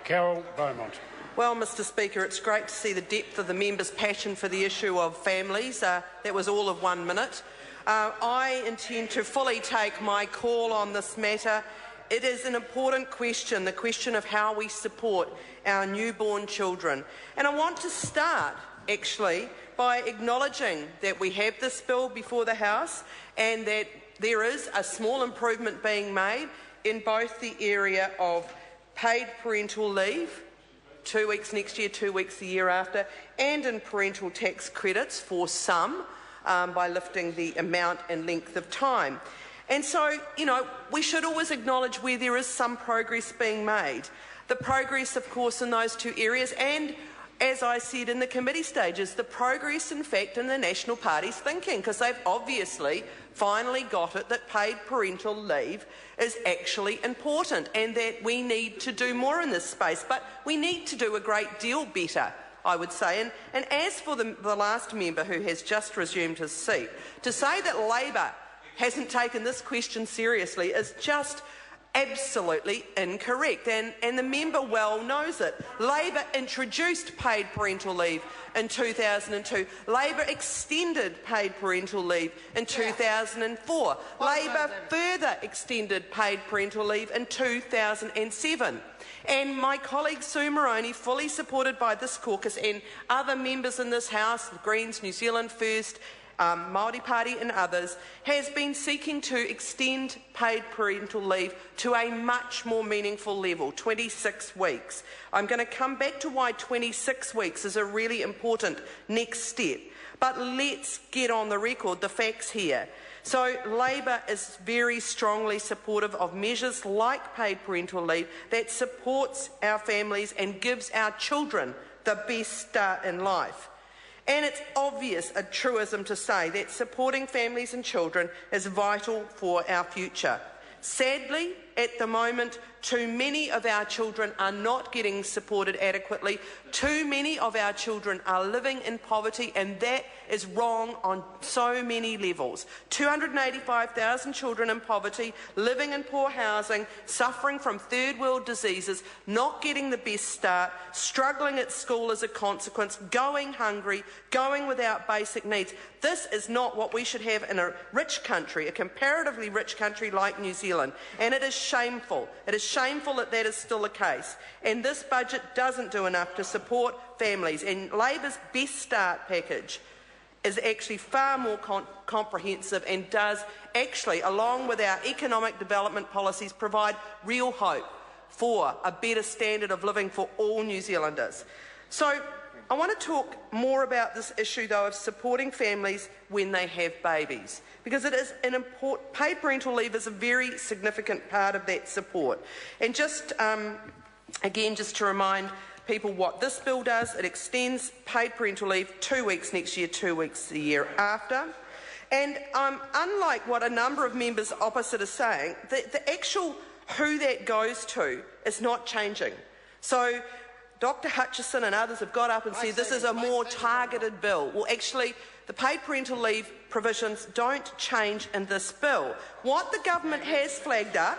Carol Beaumont. Well, Mr Speaker, it's great to see the depth of the members' passion for the issue of families. That was all of 1 minute. I intend to fully take my call on this matter. It is an important question, the question of how we support our newborn children. And I want to start, actually, by acknowledging that we have this bill before the House and that there is a small improvement being made in both the area of paid parental leave, 2 weeks next year, 2 weeks the year after, and in parental tax credits for some by lifting the amount and length of time. And so, we should always acknowledge where there is some progress being made. The progress, of course, in those two areas, and as I said in the committee stages, the progress, in fact, in the National Party's thinking, because they've obviously finally got it that paid parental leave is actually important and that we need to do more in this space. But we need to do a great deal better, I would say. And as for the last member who has just resumed his seat, to say that Labor hasn't taken this question seriously is just absolutely incorrect, and the member well knows it. Labor introduced paid parental leave in 2002. Labor extended paid parental leave in 2004. Labor further extended paid parental leave in 2007. And my colleague Sue Moroney, fully supported by this caucus and other members in this House, the Greens, New Zealand First, Māori Party and others, has been seeking to extend paid parental leave to a much more meaningful level, 26 weeks. I'm going to come back to why 26 weeks is a really important next step. But let's get on the record the facts here. So Labor is very strongly supportive of measures like paid parental leave that supports our families and gives our children the best start in life. And it's obvious a truism to say that supporting families and children is vital for our future. Sadly, at the moment, too many of our children are not getting supported adequately. Too many of our children are living in poverty, and that is wrong on so many levels. 285,000 children in poverty, living in poor housing, suffering from third world diseases, not getting the best start, struggling at school as a consequence, going hungry, going without basic needs. This is not what we should have in a rich country, a comparatively rich country like New Zealand, and it is shameful. It is shameful that that is still the case, and this budget doesn't do enough to support families, and Labor's Best Start package is actually far more comprehensive and does actually, along with our economic development policies, provide real hope for a better standard of living for all New Zealanders. So I want to talk more about this issue, though, of supporting families when they have babies, because it is an important. Paid parental leave is a very significant part of that support. And just again, just to remind people what this bill does, it extends paid parental leave 2 weeks next year, 2 weeks the year after. And unlike what a number of members opposite are saying, the actual who that goes to is not changing. So Dr Hutchison and others have got up and said this is a more targeted bill. Well, actually, the paid parental leave provisions don't change in this bill. What the government has flagged up,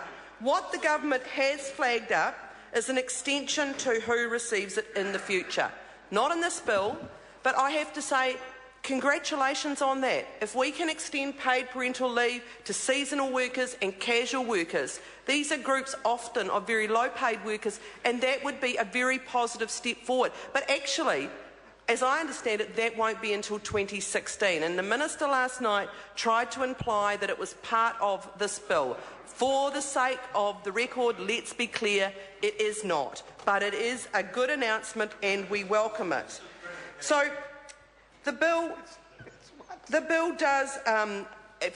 is an extension to who receives it in the future. Not in this bill, but I have to say, congratulations on that. If we can extend paid parental leave to seasonal workers and casual workers, these are groups often of very low-paid workers, and that would be a very positive step forward. But actually, as I understand it, that won't be until 2016. And the Minister last night tried to imply that it was part of this bill. For the sake of the record, let's be clear, it is not. But it is a good announcement and we welcome it. So the bill does,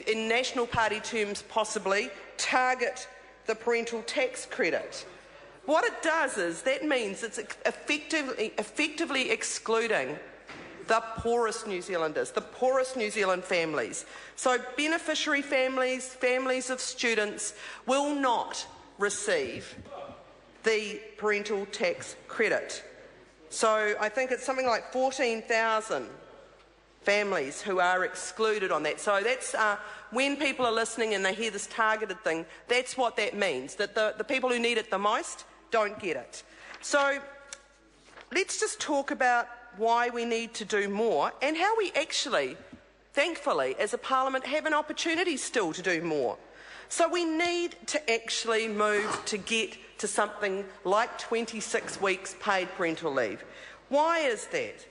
in National Party terms possibly, target the parental tax credit. What it does is, that means it's effectively excluding the poorest New Zealanders, the poorest New Zealand families. So beneficiary families, families of students, will not receive the parental tax credit. So I think it's something like 14,000 families who are excluded on that. So that's when people are listening and they hear this targeted thing, that's what that means, that the people who need it the most don't get it. So let's just talk about why we need to do more and how we actually, thankfully, as a parliament, have an opportunity still to do more. So we need to actually move to get to something like 26 weeks paid parental leave. Why is that?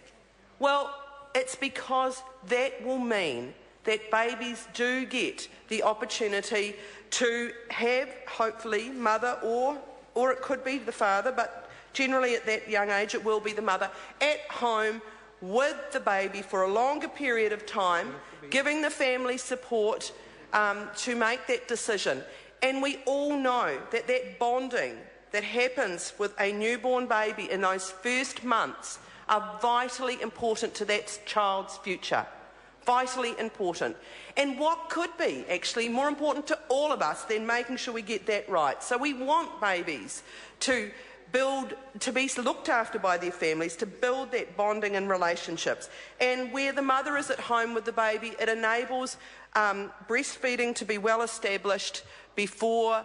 Well, it's because that will mean that babies do get the opportunity to have, hopefully, mother or it could be the father, but generally at that young age it will be the mother, at home with the baby for a longer period of time, giving the family support to make that decision. And we all know that that bonding that happens with a newborn baby in those first months are vitally important to that child's future. Vitally important. And what could be actually more important to all of us than making sure we get that right? So we want babies to be looked after by their families, to build that bonding and relationships. And where the mother is at home with the baby, it enables breastfeeding to be well established before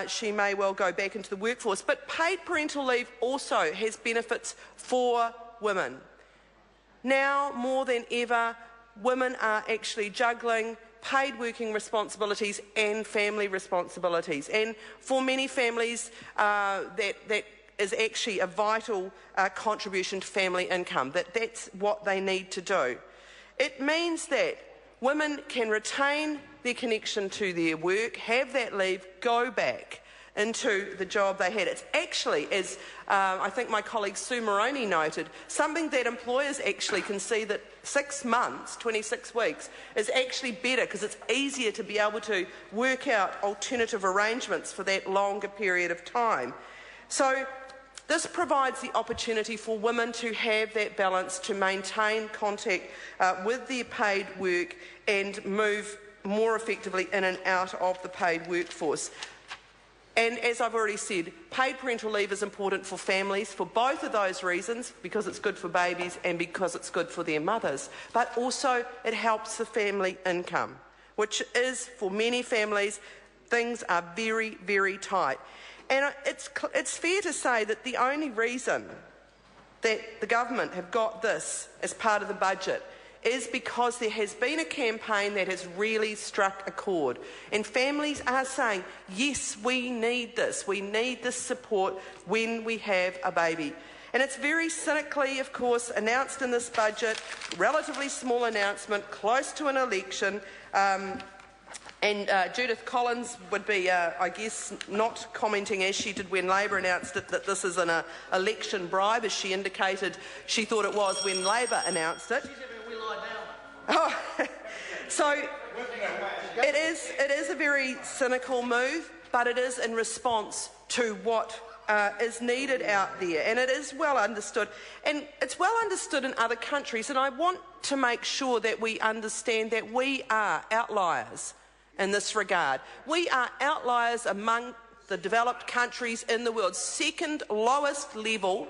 she may well go back into the workforce. But paid parental leave also has benefits for women. Now, more than ever, women are actually juggling paid working responsibilities and family responsibilities. And for many families, that is actually a vital contribution to family income, that's what they need to do. It means that women can retain their connection to their work, have that leave, go back into the job they had. It's actually, as I think my colleague Sue Moroney noted, something that employers actually can see that 6 months, 26 weeks, is actually better because it's easier to be able to work out alternative arrangements for that longer period of time. So this provides the opportunity for women to have that balance, to maintain contact with their paid work and move more effectively in and out of the paid workforce. And as I've already said, paid parental leave is important for families for both of those reasons, because it's good for babies and because it's good for their mothers. But also it helps the family income, which is, for many families, things are very, very tight. And it's fair to say that the only reason that the government have got this as part of the budget is because there has been a campaign that has really struck a chord. And families are saying, yes, we need this support when we have a baby. And it's very cynically, of course, announced in this budget, relatively small announcement, close to an election. And Judith Collins would be, I guess, not commenting as she did when Labor announced it, that this is an election bribe, as she indicated she thought it was when Labor announced it. Oh, so it is a very cynical move, but it is in response to what is needed out there, and it is well understood. And it's well understood in other countries, and I want to make sure that we understand that we are outliers in this regard. We are outliers among the developed countries in the world, second lowest level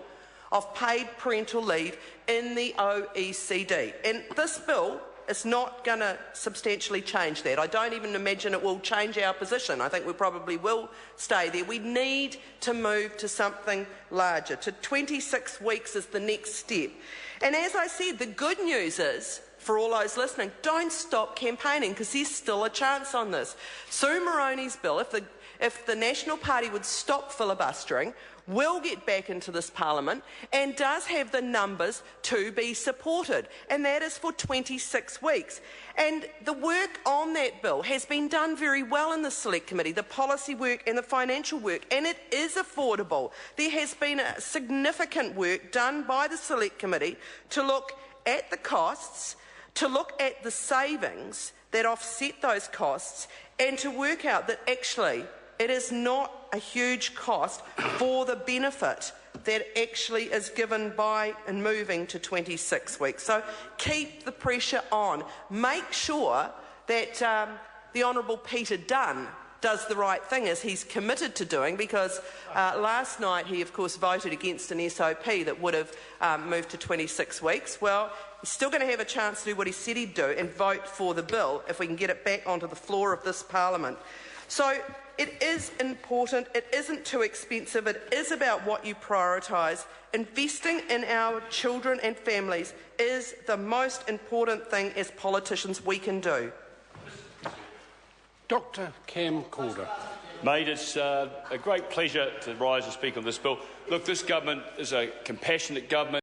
of paid parental leave in the OECD. And this bill is not going to substantially change that. I don't even imagine it will change our position. I think we probably will stay there. We need to move to something larger. To 26 weeks is the next step. And as I said, the good news is, for all those listening, don't stop campaigning, because there's still a chance on this. Sue Moroney's bill, if the National Party would stop filibustering, will get back into this parliament and does have the numbers to be supported, and that is for 26 weeks. And the work on that bill has been done very well in the Select Committee, the policy work and the financial work, and it is affordable. There has been a significant work done by the Select Committee to look at the costs, to look at the savings that offset those costs, and to work out that actually it is not a huge cost for the benefit that actually is given by and moving to 26 weeks. So keep the pressure on. Make sure that the Honourable Peter Dunn does the right thing, as he's committed to doing, because last night he, of course, voted against an SOP that would have moved to 26 weeks. Well, he's still going to have a chance to do what he said he'd do and vote for the bill if we can get it back onto the floor of this parliament. So it is important, it isn't too expensive, it is about what you prioritise. Investing in our children and families is the most important thing as politicians we can do. Dr Cam Calder. Mate, it's a great pleasure to rise and speak on this bill. Look, this government is a compassionate government.